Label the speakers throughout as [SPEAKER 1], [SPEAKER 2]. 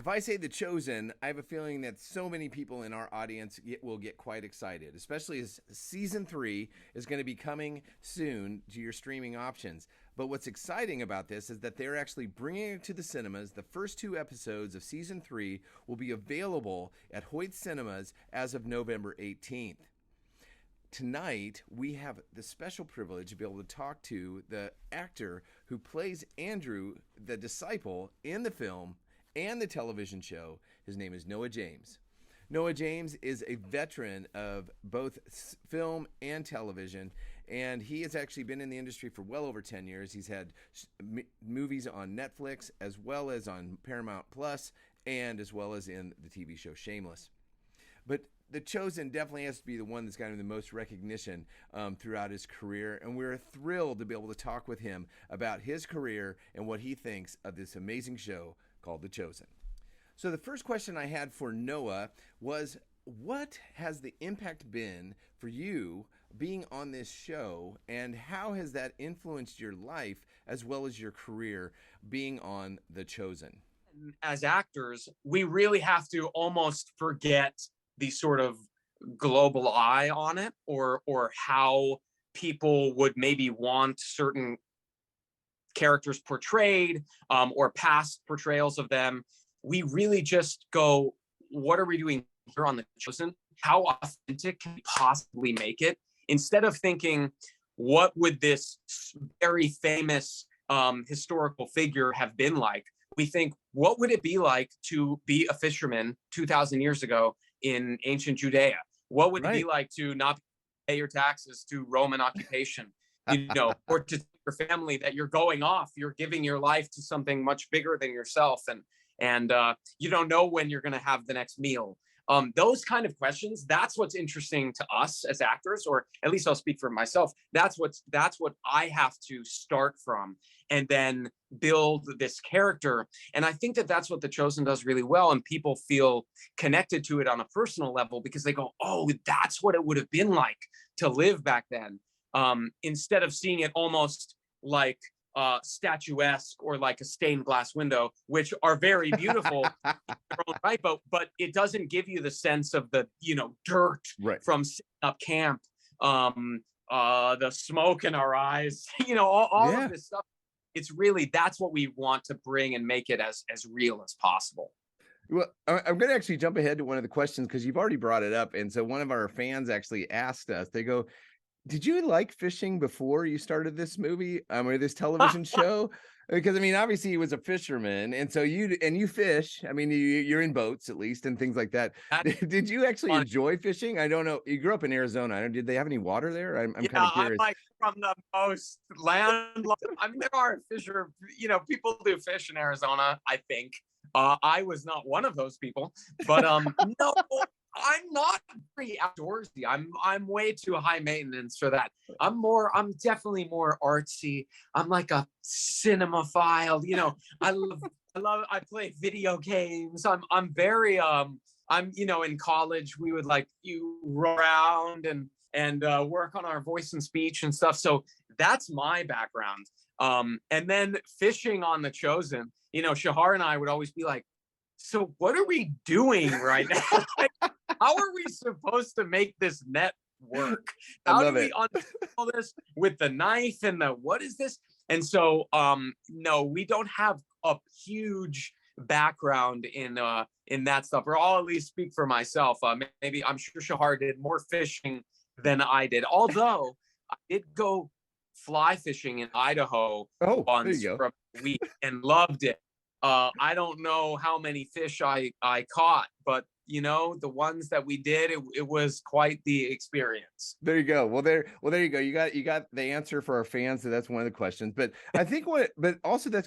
[SPEAKER 1] If I say The Chosen, I have a feeling that so many people in our audience will get quite excited, especially as season 3 is going to be coming soon to your streaming options. But what's exciting about this is that they're actually bringing it to the cinemas. The first 2 episodes of season 3 will be available at Hoyt Cinemas as of November 18th. Tonight, we have the special privilege to be able to talk to the actor who plays Andrew, the disciple, in the film and the television show. His name is Noah James. Noah James is a veteran of both film and television, and he has actually been in the industry for well over 10 years. He's had movies on Netflix as well as on Paramount Plus and as well as in the TV show Shameless. But The Chosen definitely has to be the one that's gotten the most recognition throughout his career, and we're thrilled to be able to talk with him about his career and what he thinks of this amazing show called The Chosen. So the first question I had for Noah was, what has the impact been for you being on this show, and how has that influenced your life as well as your career being on The Chosen?
[SPEAKER 2] As actors, we really have to almost forget the sort of global eye on it, or how people would maybe want certain characters portrayed, or past portrayals of them. We really just go, what are we doing here on The Chosen? How authentic can we possibly make it? Instead of thinking, what would this very famous historical figure have been like? We think, what would it be like to be a fisherman 2,000 years ago in ancient Judea? What would it be like to not pay your taxes to Roman occupation? Or to your family that you're going off, you're giving your life to something much bigger than yourself, and you don't know when you're going to have the next meal. Those kind of questions, that's what's interesting to us as actors, or at least I'll speak for myself. That's what I have to start from, and then build this character. And I think that that's what The Chosen does really well, and people feel connected to it on a personal level because they go, oh, that's what it would have been like to live back then, instead of seeing it almost like statuesque or like a stained glass window, which are very beautiful in their own right, but it doesn't give you the sense of the dirt from setting up camp, the smoke in our eyes, all of this stuff. It's really, that's what we want to bring and make it as real as possible.
[SPEAKER 1] Well, I'm going to actually jump ahead to one of the questions because you've already brought it up. And so one of our fans actually asked us, they go, did you like fishing before you started this movie or this television show? Because, I mean, obviously he was a fisherman. And so you fish. I mean, you're in boats at least and things like that. Did you actually enjoy fishing? I don't know. You grew up in Arizona. Did they have any water there? I'm kind of curious.
[SPEAKER 2] I'm like from the most land. I mean, there are people do fish in Arizona, I think. I was not one of those people, but no. I'm not very outdoorsy. I'm way too high maintenance for that. I'm definitely more artsy. I'm like a cinemaphile. I play video games. I'm very in college we would roll around and work on our voice and speech and stuff. So that's my background. And then fishing on The Chosen, Shahar and I would always be like, so what are we doing right now? How are we supposed to make this net work? How do we untangle this with the knife and what is this? And so, no, we don't have a huge background in that stuff, or I'll at least speak for myself. Maybe I'm sure Shahar did more fishing than I did, although I did go fly fishing in Idaho once for a week and loved it. I don't know how many fish I caught, but the ones that we did, it was quite the experience.
[SPEAKER 1] There you go. Well, there you go. You got the answer for our fans. So that's one of the questions. But I think but also that's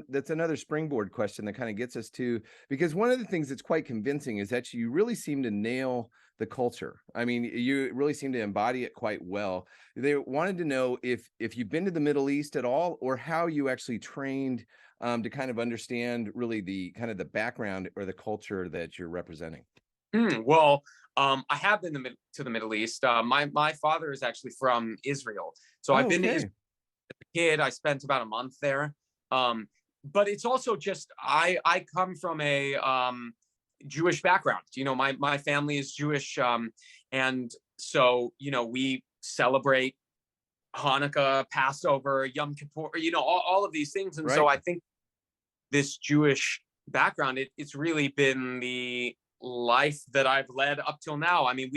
[SPEAKER 1] that's another springboard question that kind of gets us to, because one of the things that's quite convincing is that you really seem to nail the culture. I mean, you really seem to embody it quite well. They wanted to know if you've been to the Middle East at all, or how you actually trained to kind of understand really the kind of the background or the culture that you're representing.
[SPEAKER 2] Well, I have been to the Middle East. My father is actually from Israel, so I've been to Israel as a kid. I spent about a month there. but it's also just I come from a Jewish background. You know, my family is Jewish, and so we celebrate Hanukkah, Passover, Yom Kippur, all of these things. And so
[SPEAKER 1] Right.
[SPEAKER 2] I think this Jewish background, it's really been the life that I've led up till now. I mean,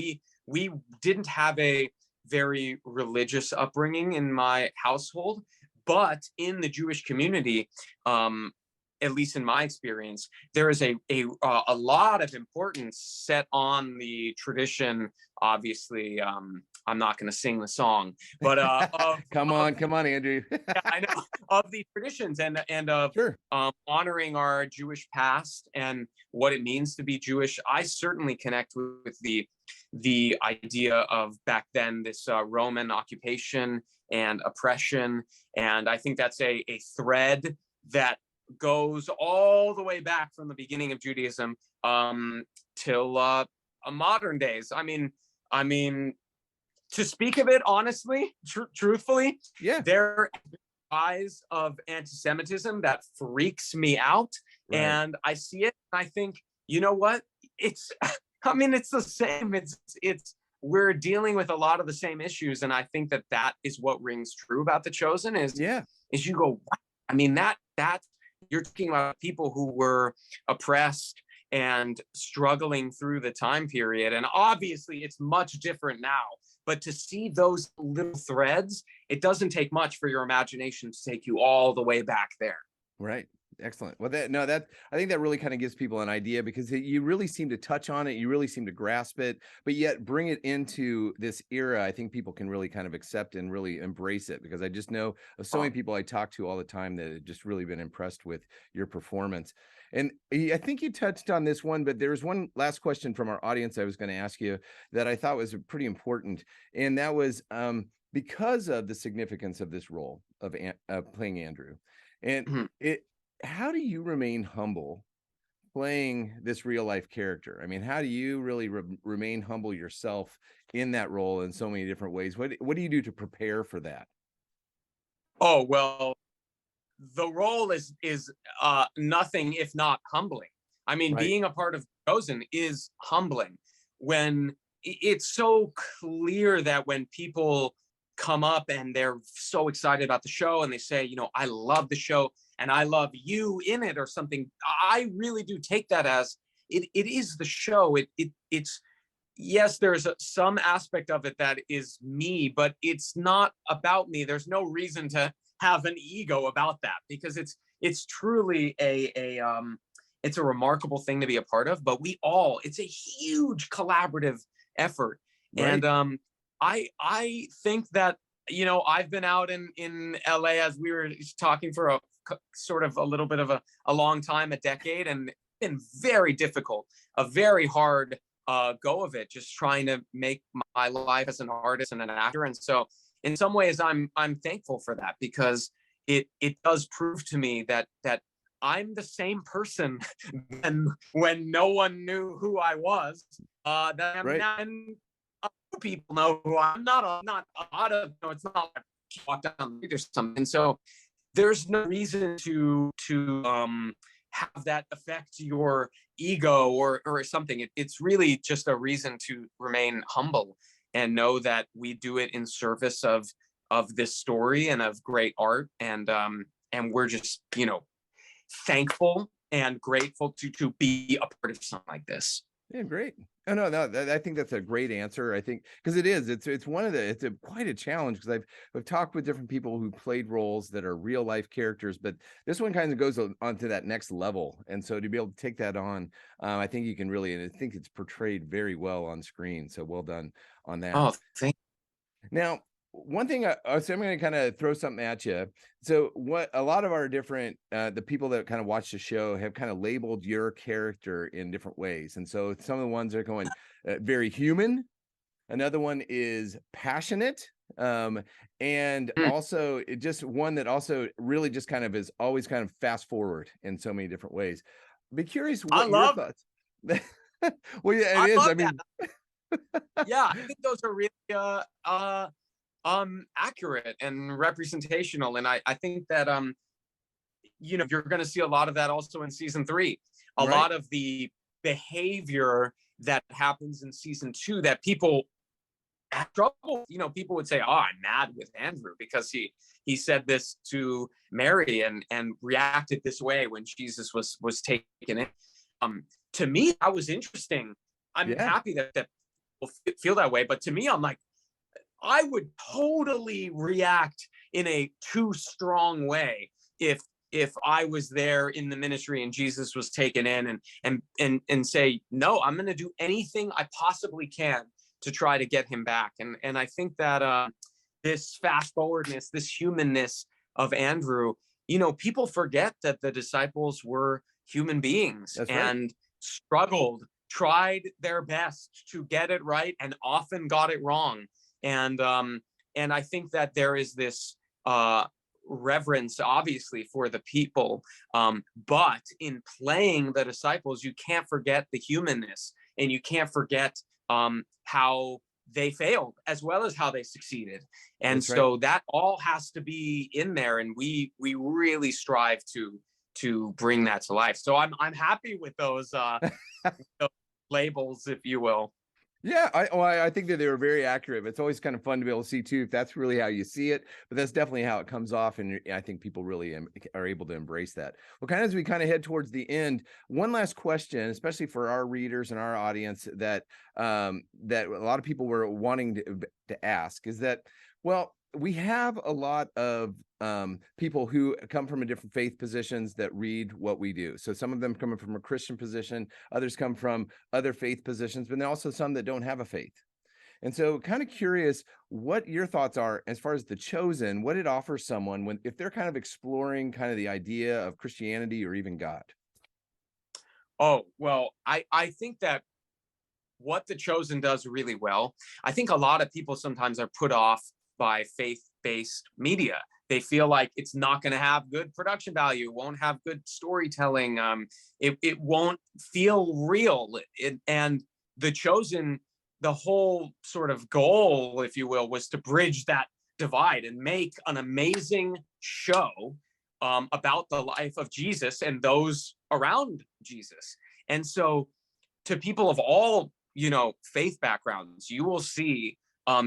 [SPEAKER 2] we didn't have a very religious upbringing in my household, but in the Jewish community, at least in my experience, there is a lot of importance set on the tradition. Obviously, I'm not going to sing the song, but
[SPEAKER 1] Come on, Andrew.
[SPEAKER 2] yeah, I know, of the traditions and of
[SPEAKER 1] Sure.
[SPEAKER 2] honoring our Jewish past and what it means to be Jewish. I certainly connect with the idea of back then this Roman occupation and oppression, and I think that's a thread that goes all the way back from the beginning of Judaism till modern days. I mean, to speak of it honestly, truthfully,
[SPEAKER 1] Yeah.
[SPEAKER 2] there rise of anti-Semitism that freaks me out,
[SPEAKER 1] Right.
[SPEAKER 2] and I see it, and I think, you know what? It's, I mean, it's the same. It's we're dealing with a lot of the same issues, and I think that is what rings true about The Chosen
[SPEAKER 1] Yeah.
[SPEAKER 2] is you go, wow. I mean, that you're talking about people who were oppressed and struggling through the time period, and obviously it's much different now. But to see those little threads, it doesn't take much for your imagination to take you all the way back there.
[SPEAKER 1] Right. Excellent. Well, that I think that really kind of gives people an idea because you really seem to touch on it. You really seem to grasp it, but yet bring it into this era. I think people can really kind of accept and really embrace it because I just know of so many people I talk to all the time that have just really been impressed with your performance. And I think you touched on this one, but there's one last question from our audience I was going to ask you that I thought was pretty important. And that was because of the significance of this role of playing Andrew. And
[SPEAKER 2] Mhm.
[SPEAKER 1] how do you remain humble playing this real life character? I mean, how do you really remain humble yourself in that role in so many different ways? What do you do to prepare for that?
[SPEAKER 2] Oh, well, the role is nothing if not humbling. I mean,
[SPEAKER 1] Right.
[SPEAKER 2] being a part of Chosen is humbling when it's so clear that when people come up and they're so excited about the show and they say, I love the show and I love you in it or something, I really do take that as it is the show. It's yes, there's some aspect of it that is me, but it's not about me. There's no reason to have an ego about that because it's truly it's a remarkable thing to be a part of. But it's a huge collaborative effort,
[SPEAKER 1] Right.
[SPEAKER 2] and I think that I've been out in LA as we were talking for a sort of a little bit of a long time, a decade, and it's been very difficult, a very hard go of it, just trying to make my life as an artist and an actor. And so in some ways I'm thankful for that because it does prove to me that I'm the same person when no one knew who I was, that I'm
[SPEAKER 1] Right.
[SPEAKER 2] now, and people know who I'm not a lot of, it's not like I walk down the street or something. And so there's no reason to have that affect your ego or something. It's really just a reason to remain humble and know that we do it in service of this story and of great art, and we're just thankful and grateful to be a part of something like this.
[SPEAKER 1] Yeah, great. Oh no, I think that's a great answer. I think because it's one of it's quite a challenge because I've talked with different people who played roles that are real life characters, but this one kind of goes on to that next level. And so to be able to take that on, I think you can really, and I think it's portrayed very well on screen. So well done on that.
[SPEAKER 2] Oh, thank
[SPEAKER 1] Now, one thing, so I'm going to kind of throw something at you. So, what a lot of our different, the people that kind of watch the show have kind of labeled your character in different ways. And so, some of the ones are going very human. Another one is passionate. And
[SPEAKER 2] you.
[SPEAKER 1] also, just one that also really just kind of is always kind of fast forward in so many different ways. Be curious
[SPEAKER 2] I
[SPEAKER 1] what your
[SPEAKER 2] love
[SPEAKER 1] thoughts. Well, yeah, it
[SPEAKER 2] I
[SPEAKER 1] is. I
[SPEAKER 2] love that.
[SPEAKER 1] mean,
[SPEAKER 2] Yeah, I think those are really accurate and representational, and I think that you're going to see a lot of that also in season 3. A
[SPEAKER 1] Right.
[SPEAKER 2] lot of the behavior that happens in season 2 that people have trouble. People would say, "Oh, I'm mad with Andrew because he said this to Mary and reacted this way when Jesus was taken in." To me, that was interesting. I'm
[SPEAKER 1] Yeah.
[SPEAKER 2] happy that people feel that way, but to me, I'm like, I would totally react in a too strong way if I was there in the ministry and Jesus was taken in and say, no, I'm going to do anything I possibly can to try to get him back. And I think that this fast forwardness, this humanness of Andrew, people forget that the disciples were human beings
[SPEAKER 1] That's right.
[SPEAKER 2] and struggled, tried their best to get it right, and often got it wrong. And I think that there is this reverence, obviously, for the people, but in playing the disciples, you can't forget the humanness, and you can't forget how they failed as well as how they succeeded. And
[SPEAKER 1] That's right.
[SPEAKER 2] so that all has to be in there, and we really strive to bring that to life. So I'm happy with those labels, if you will.
[SPEAKER 1] Yeah, I think that they were very accurate. It's always kind of fun to be able to see too if that's really how you see it, but that's definitely how it comes off, and I think people really are able to embrace that. Well, kind of as we kind of head towards the end, one last question, especially for our readers and our audience, that that a lot of people were wanting to ask is that, well, we have a lot of people who come from a different faith positions that read what we do. So some of them coming from a Christian position, others come from other faith positions, but then also some that don't have a faith. And so kind of curious what your thoughts are as far as The Chosen, what it offers someone when if they're kind of exploring kind of the idea of Christianity or even God.
[SPEAKER 2] Oh, well, I think that what The Chosen does really well, I think a lot of people sometimes are put off by faith-based media. They feel like it's not going to have good production value, won't have good storytelling, it won't feel real. And The Chosen, the whole sort of goal, if you will, was to bridge that divide and make an amazing show about the life of Jesus and those around Jesus. And so, to people of all faith backgrounds, you will see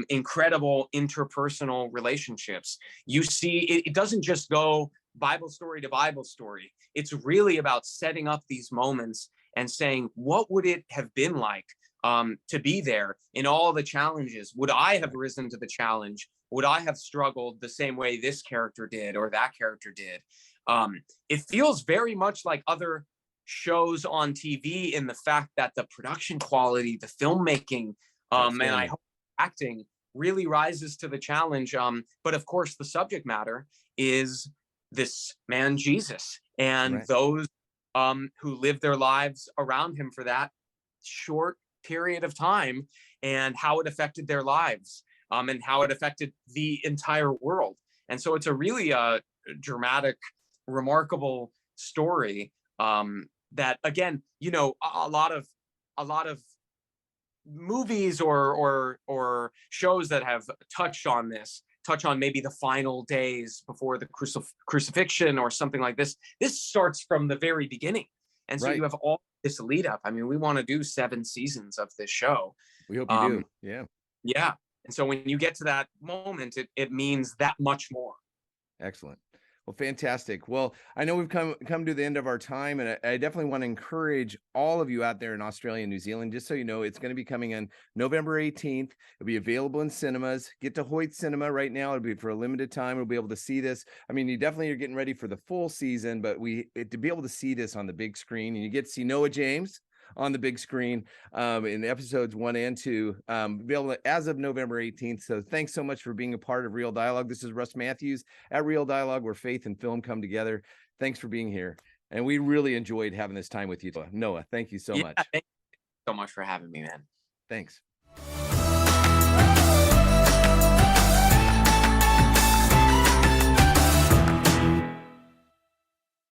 [SPEAKER 2] incredible interpersonal relationships. You see, it doesn't just go Bible story to Bible story. It's really about setting up these moments and saying, what would it have been like to be there in all the challenges? Would I have risen to the challenge? Would I have struggled the same way this character did or that character did? It feels very much like other shows on TV in the fact that the production quality, the filmmaking, and I hope acting really rises to the challenge. But of course, the subject matter is this man, Jesus, and
[SPEAKER 1] Right.
[SPEAKER 2] those who live their lives around him for that short period of time, and how it affected their lives, and how it affected the entire world. And so it's a really dramatic, remarkable story that, again, a lot of movies or shows that have touched on touch on maybe the final days before the crucifixion or something like this. This starts from the very beginning, and so
[SPEAKER 1] Right.
[SPEAKER 2] you have all this lead up. I mean, we want to do 7 seasons of this show.
[SPEAKER 1] We hope you
[SPEAKER 2] um
[SPEAKER 1] do. Yeah.
[SPEAKER 2] yeah, and so when you get to that moment, it means that much more.
[SPEAKER 1] Excellent. Well, fantastic. Well, I know we've come to the end of our time, and I definitely want to encourage all of you out there in Australia and New Zealand. Just so you know, it's going to be coming on November 18th. It'll be available in cinemas. Get to Hoyt Cinema right now. It'll be for a limited time. We'll be able to see this. I mean, you definitely are getting ready for the full season, but to be able to see this on the big screen, and you get to see Noah James on the big screen in episodes 1 and 2, available as of November 18th. So thanks so much for being a part of Real Dialogue. This is Russ Matthews at Real Dialogue, where faith and film come together. Thanks for being here. And we really enjoyed having this time with you, Noah. Thank you so
[SPEAKER 2] Yeah,
[SPEAKER 1] much.
[SPEAKER 2] thank you so much for having me, man.
[SPEAKER 1] Thanks.